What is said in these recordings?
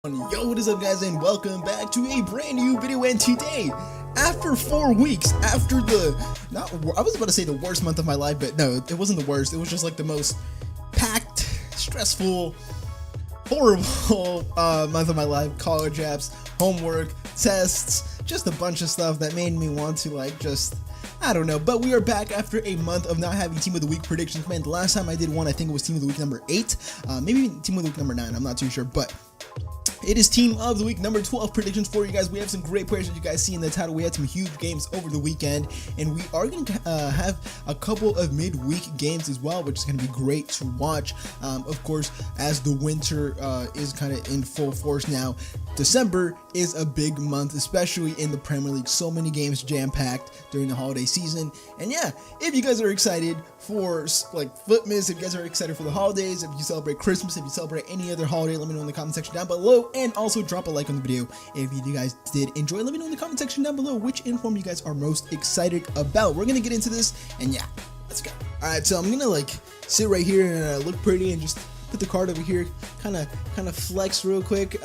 Yo, what is up guys, and welcome back to a brand new video. And today, after 4 weeks, after I was about to say the worst month of my life, but no, it wasn't the worst. It was just like the most packed, stressful, horrible month of my life. College apps, homework, tests, just a bunch of stuff that made me want to I don't know. But we are back after a month of not having Team of the Week predictions. Man, the last time I did one, I think it was Team of the Week number 8, maybe Team of the Week number 9, I'm not too sure, but it is Team of the Week number 12 predictions for you guys. We have some great players that you guys see in the title. We had some huge games over the weekend, and we are going to have a couple of midweek games as well, which is going to be great to watch. Of course, as the winter is kind of in full force now, December is a big month, especially in the Premier League. So many games jam-packed during the holiday season. And yeah, if you guys are excited for like Footmas, if you guys are excited for the holidays, if you celebrate Christmas, if you celebrate any other holiday, let me know in the comment section down below. And also drop a like on the video if you guys did enjoy. Let me know in the comment section down below which inform you guys are most excited about. We're gonna get into this, and yeah, let's go. All right, so I'm gonna sit right here and look pretty and just put the card over here, kind of flex real quick.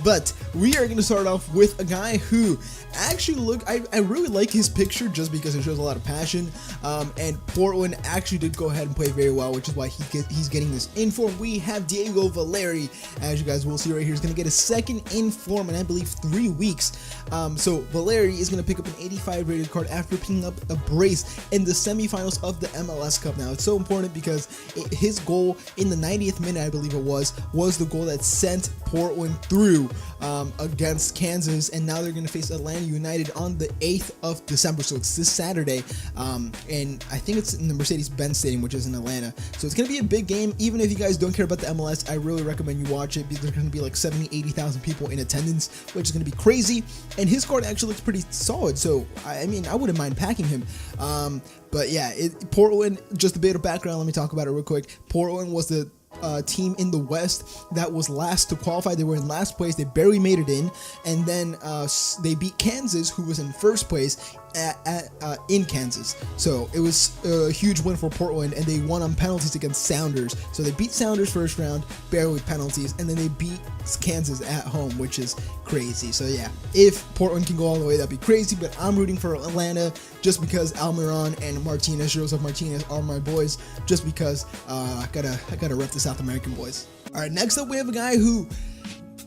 But we are gonna start off with a guy who actually I really like his picture just because it shows a lot of passion. And Portland actually did go ahead and play very well, which is why he's getting this inform. We have Diego Valeri, as you guys will see right here, is gonna get a second inform in I believe 3 weeks. So Valeri is gonna pick up an 85 rated card after picking up a brace in the semifinals of the MLS Cup. Now it's so important because his goal in the 90th minute, I believe it was the goal that sent Portland through against Kansas, and now they're going to face Atlanta United on the 8th of December, so it's this Saturday, and I think it's in the Mercedes-Benz Stadium, which is in Atlanta. So it's going to be a big game. Even if you guys don't care about the MLS, I really recommend you watch it because there's going to be like 70,000-80,000 people in attendance, which is going to be crazy. And his card actually looks pretty solid, so I mean, I wouldn't mind packing him. But yeah, Portland, just a bit of background, let me talk about it real quick. Portland was the team in the West that was last to qualify. They were in last place, they barely made it in, and then they beat Kansas, who was in first place in Kansas. So it was a huge win for Portland, and they won on penalties against Sounders. So they beat Sounders first round, barely penalties, and then they beat Kansas at home, which is crazy. So yeah, if Portland can go all the way, that'd be crazy, but I'm rooting for Atlanta just because Almiron and Martinez, Joseph Martinez, are my boys, just because I gotta rep the South American boys. All right, next up we have a guy who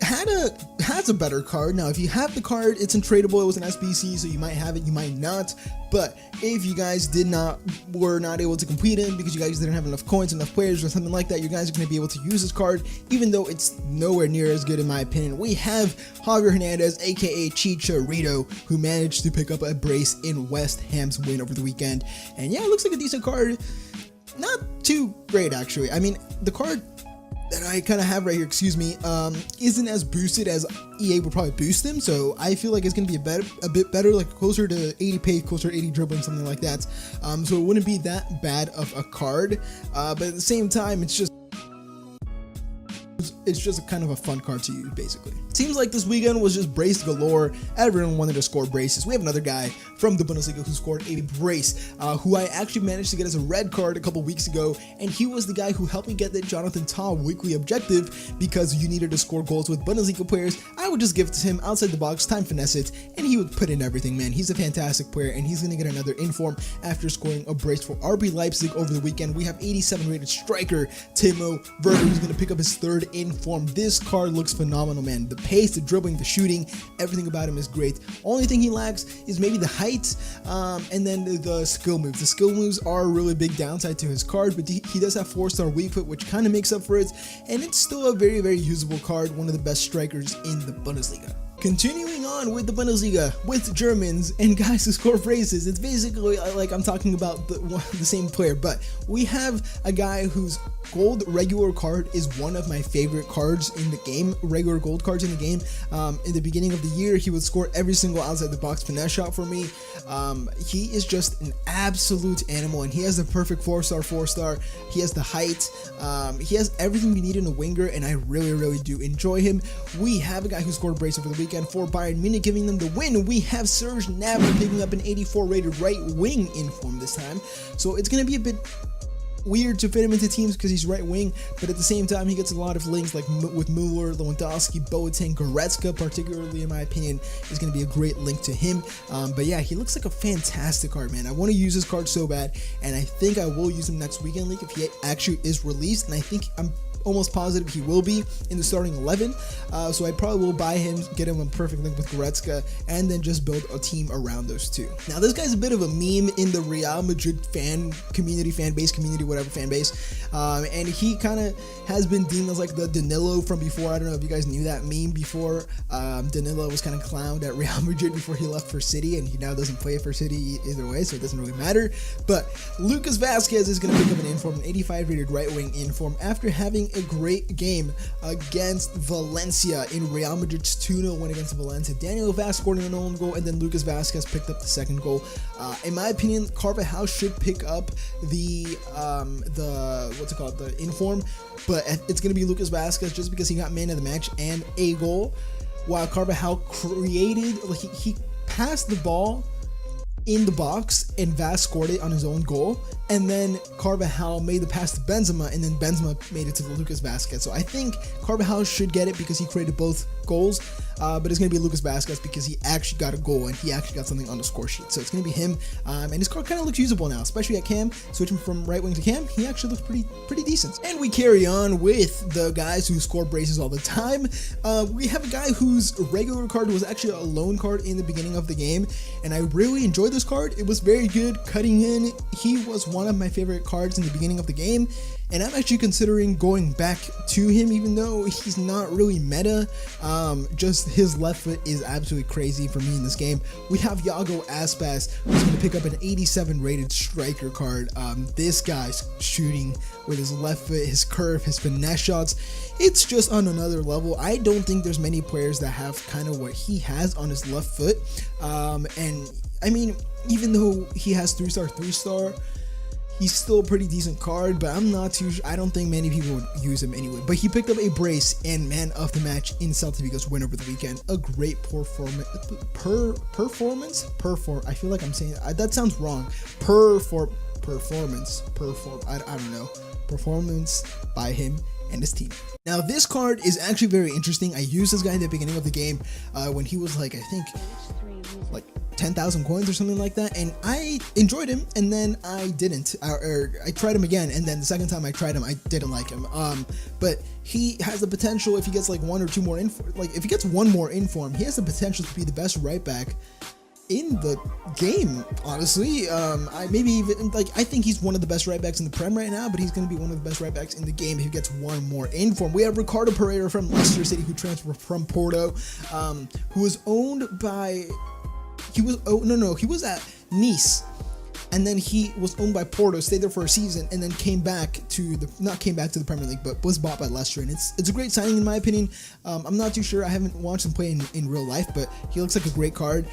has a better card. Now if you have the card, it's untradeable. It was an SBC, so you might have it, you might not. But if you guys were not able to complete him because you guys didn't have enough coins, enough players, or something like that, you guys are going to be able to use this card, even though it's nowhere near as good in my opinion. We have Javier Hernandez, aka Chicharito, who managed to pick up a brace in West Ham's win over the weekend. And yeah, it looks like a decent card. Not too great actually. I mean, the card that I kind of have right here, isn't as boosted as EA would probably boost them, so I feel like it's going to be a bit better, like closer to 80 pace, closer to 80 dribbling, something like that. So it wouldn't be that bad of a card, but at the same time, it's just a kind of a fun card to use, basically. Seems like this weekend was just brace galore. Everyone wanted to score braces. We have another guy from the Bundesliga who scored a brace, who I actually managed to get as a red card a couple weeks ago, and he was the guy who helped me get the Jonathan Tah weekly objective because you needed to score goals with Bundesliga players. I would just give it to him outside the box, time finesse it, and he would put in everything, man. He's a fantastic player, and he's going to get another inform after scoring a brace for RB Leipzig over the weekend. We have 87 rated striker Timo Werner, who's going to pick up his third inform. This card looks phenomenal, man. The pace, the dribbling, the shooting, everything about him is great. Only thing he lacks is maybe the height, and then the skill moves. The skill moves are a really big downside to his card, but he does have 4-star weak foot, which kind of makes up for it, and it's still a very, very usable card, one of the best strikers in the Bundesliga. Continuing on with the Bundesliga, with Germans and guys who score braces, it's basically like I'm talking about the same player, but we have a guy whose gold regular card is one of my favorite cards in the game, regular gold cards in the game. In the beginning of the year, he would score every single outside the box finesse shot for me. He is just an absolute animal, and he has the perfect 4-star. He has the height. He has everything you need in a winger, and I really, really do enjoy him. We have a guy who scored a brace over the weekend for Bayern Munich, giving them the win. We have Serge Gnabry picking up an 84 rated right wing in form this time, so it's going to be a bit weird to fit him into teams because he's right wing, but at the same time, he gets a lot of links like with Mueller, Lewandowski, Boateng, Goretzka, particularly in my opinion, is going to be a great link to him. But yeah, he looks like a fantastic card, man. I want to use this card so bad, and I think I will use him next weekend league if he actually is released, and I think I'm almost positive he will be in the starting 11, so I probably will buy him, get him a perfect link with Goretzka, and then just build a team around those two. Now this guy's a bit of a meme in the Real Madrid fan base, whatever fan base, and he kind of has been deemed as like the Danilo from before. I don't know if you guys knew that meme before. Danilo was kind of clowned at Real Madrid before he left for City, and he now doesn't play for City either way, so it doesn't really matter. But Lucas Vazquez is going to pick up an inform, an 85 rated right wing inform after having a great game against Valencia in Real Madrid's 2-0 win against Valencia. Daniel Vaz scored an own goal, and then Lucas Vazquez picked up the second goal. In my opinion, Carvajal should pick up the what's it called, the inform, but it's going to be Lucas Vazquez just because he got man of the match and a goal, while Carvajal created, like he passed the ball in the box and Vaz scored it on his own goal, and then Carvajal made the pass to Benzema, and then Benzema made it to Lucas Vazquez. So I think Carvajal should get it because he created both goals, but it's going to be Lucas Vazquez because he actually got a goal and he actually got something on the score sheet. So it's going to be him, and his card kind of looks usable now, especially at cam. Switching from right wing to cam, he actually looks pretty decent. And we carry on with the guys who score braces all the time. We have a guy whose regular card was actually a loan card in the beginning of the game, and I really enjoyed this card. It was very good cutting in. He was one of my favorite cards in the beginning of the game, and I'm actually considering going back to him, even though he's not really meta. Just his left foot is absolutely crazy for me in this game. We have IAGO ASPAS, who's going to pick up an 87 rated striker card. This guy's shooting with his left foot, his curve, his finesse shots, it's just on another level. I don't think there's many players that have kind of what he has on his left foot. And I mean, even though he has 3-star, he's still a pretty decent card, but I'm not too sure. I don't think many people would use him anyway. But he picked up a brace and man of the match in Celta Vigo's win over the weekend. A great performance. I feel like I'm saying that sounds wrong. Performance. I don't know. Performance by him and his team. Now this card is actually very interesting. I used this guy at the beginning of the game when he was like, I think, like 10,000 coins or something like that, and I enjoyed him, and then I didn't, or I tried him again, and then the second time I tried him, I didn't like him. But he has the potential, if he gets like one or two more if he gets one more inform, he has the potential to be the best right back in the game, honestly. I think he's one of the best right backs in the Prem right now, but he's going to be one of the best right backs in the game if he gets one more inform. We have Ricardo Pereira from Leicester City, who transferred from Porto, who was owned by, he was at Nice, and then he was owned by Porto, stayed there for a season, and then came back to the Premier League, but was bought by Leicester, and it's a great signing in my opinion. I'm not too sure, I haven't watched him play in real life, but he looks like a great card,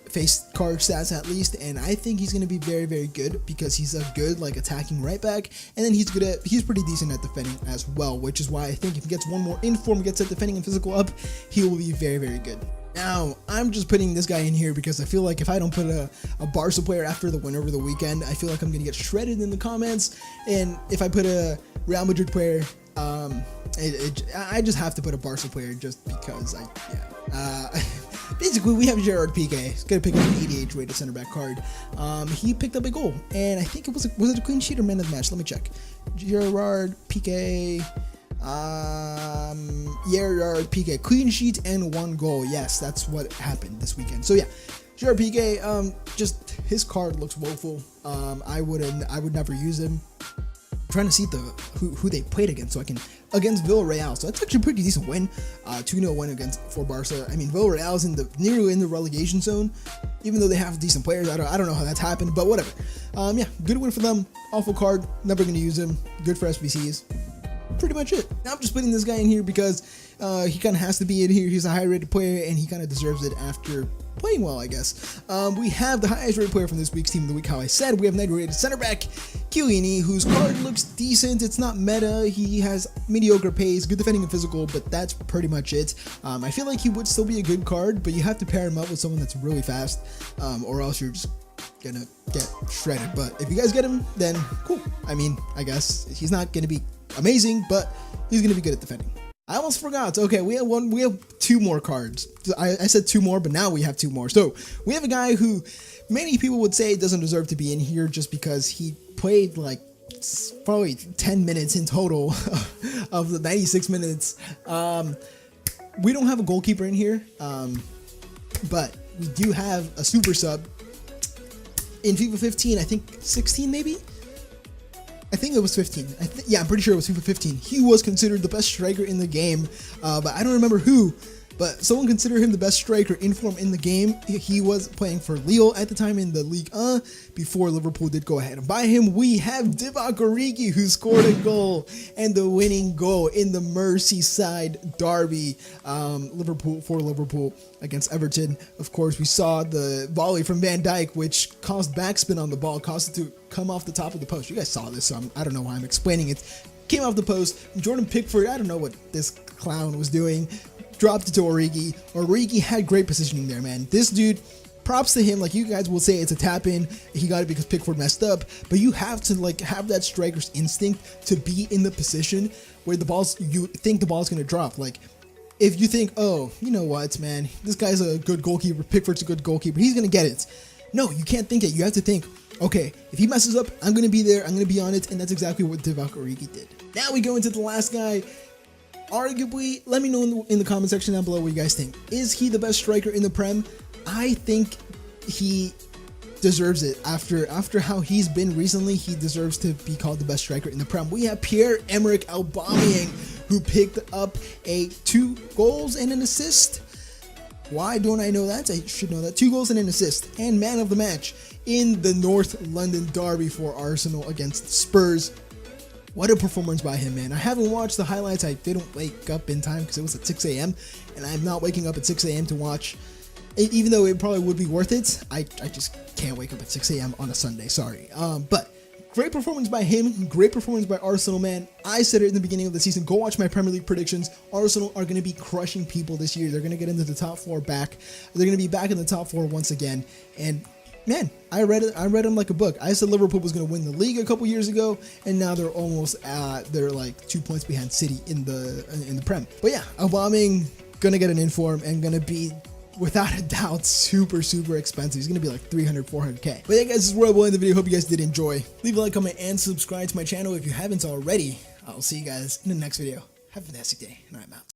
face card stats at least, and I think he's going to be very, very good because he's a good like attacking right back, and then he's pretty decent at defending as well, which is why I think if he gets one more inform, gets that defending and physical up, he will be very, very good. Now, I'm just putting this guy in here because I feel like if I don't put a Barca player after the win over the weekend, I feel like I'm going to get shredded in the comments. And if I put a Real Madrid player, I just have to put a Barca player just because basically, we have Gerard Piqué. He's going to pick up an 88 rated center back card. He picked up a goal, and I think was it a clean sheet or man of the match? Let me check. Gerard Piqué. Gerard Piqué, clean sheet and one goal. Yes, that's what happened this weekend. So yeah, Gerard Piqué, just his card looks woeful. I would never use him. I'm trying to see who they played against, against Villarreal. So that's actually a pretty decent win. 2-0 win for Barca. I mean, Villarreal's nearly in the relegation zone, even though they have decent players. I don't know how that's happened, but whatever. Yeah, good win for them. Awful card. Never gonna use him. Good for SBCs. Pretty much it. Now I'm just putting this guy in here because he kind of has to be in here. He's a high-rated player, and he kind of deserves it after playing well, I guess. We have the highest-rated player from this week's Team of the Week, how I said. We have 90-rated center back Chiellini, whose card looks decent. It's not meta. He has mediocre pace, good defending and physical, but that's pretty much it. I feel like he would still be a good card, but you have to pair him up with someone that's really fast, or else you're just gonna get shredded. But if you guys get him, then cool. I mean, I guess he's not gonna be amazing, but he's gonna be good at defending. I almost forgot. Okay, we have 2 more cards. I said 2 more, but now we have 2 more. So we have a guy who many people would say doesn't deserve to be in here just because he played like probably 10 minutes in total of the 96 minutes. We don't have a goalkeeper in here, but we do have a super sub in FIFA 15. I think 16 maybe. I think it was 15. Yeah, I'm pretty sure it was FIFA 15. He was considered the best striker in the game, but I don't remember who. But someone considered him the best striker in form in the game. He was playing for Lille at the time in the Ligue 1 before Liverpool did go ahead and buy him. We have Divock Origi, who scored a goal and the winning goal in the Merseyside derby. Liverpool against Everton. Of course, we saw the volley from Van Dijk, which caused backspin on the ball, caused it to come off the top of the post. You guys saw this, so I don't know why I'm explaining it. Came off the post. Jordan Pickford, I don't know what this clown was doing. Dropped it to Origi. Origi had great positioning there, man. This dude, props to him. Like, you guys will say it's a tap in. He got it because Pickford messed up. But you have to like have that striker's instinct to be in the position where you think the ball's gonna drop. Like, if you think, oh, you know what, man, this guy's a good goalkeeper. Pickford's a good goalkeeper. He's gonna get it. No, you can't think it. You have to think, okay, if he messes up, I'm gonna be there. I'm gonna be on it, and that's exactly what Divock Origi did. Now we go into the last guy. Arguably, let me know in the comment section down below what you guys think. Is he the best striker in the Prem? I think he deserves it. After how he's been recently, he deserves to be called the best striker in the Prem. We have Pierre-Emerick Aubameyang, who picked up 2 goals and an assist. Why don't I know that? I should know that. 2 goals and an assist, and man of the match in the North London derby for Arsenal against Spurs. What a performance by him, man. I haven't watched the highlights. I didn't wake up in time because it was at 6 a.m. and I'm not waking up at 6 a.m. to watch it, even though it probably would be worth it. I just can't wake up at 6 a.m. on a Sunday, sorry. But great performance by him. Great performance by Arsenal, man. I said it in the beginning of the season. Go watch my Premier League predictions. Arsenal are going to be crushing people this year. They're going to get into the top 4 back. They're going to be back in the top 4 once again. And man, I read him like a book. I said Liverpool was going to win the league a couple years ago, and now they're almost they're like 2 points behind City in the Prem. But yeah, Aubameyang gonna get an inform and gonna be, without a doubt, super expensive. He's gonna be like 300, 400k. But yeah, guys, this is where I will end the video. Hope you guys did enjoy. Leave a like, comment, and subscribe to my channel if you haven't already. I'll see you guys in the next video. Have a fantastic day, and I'm out.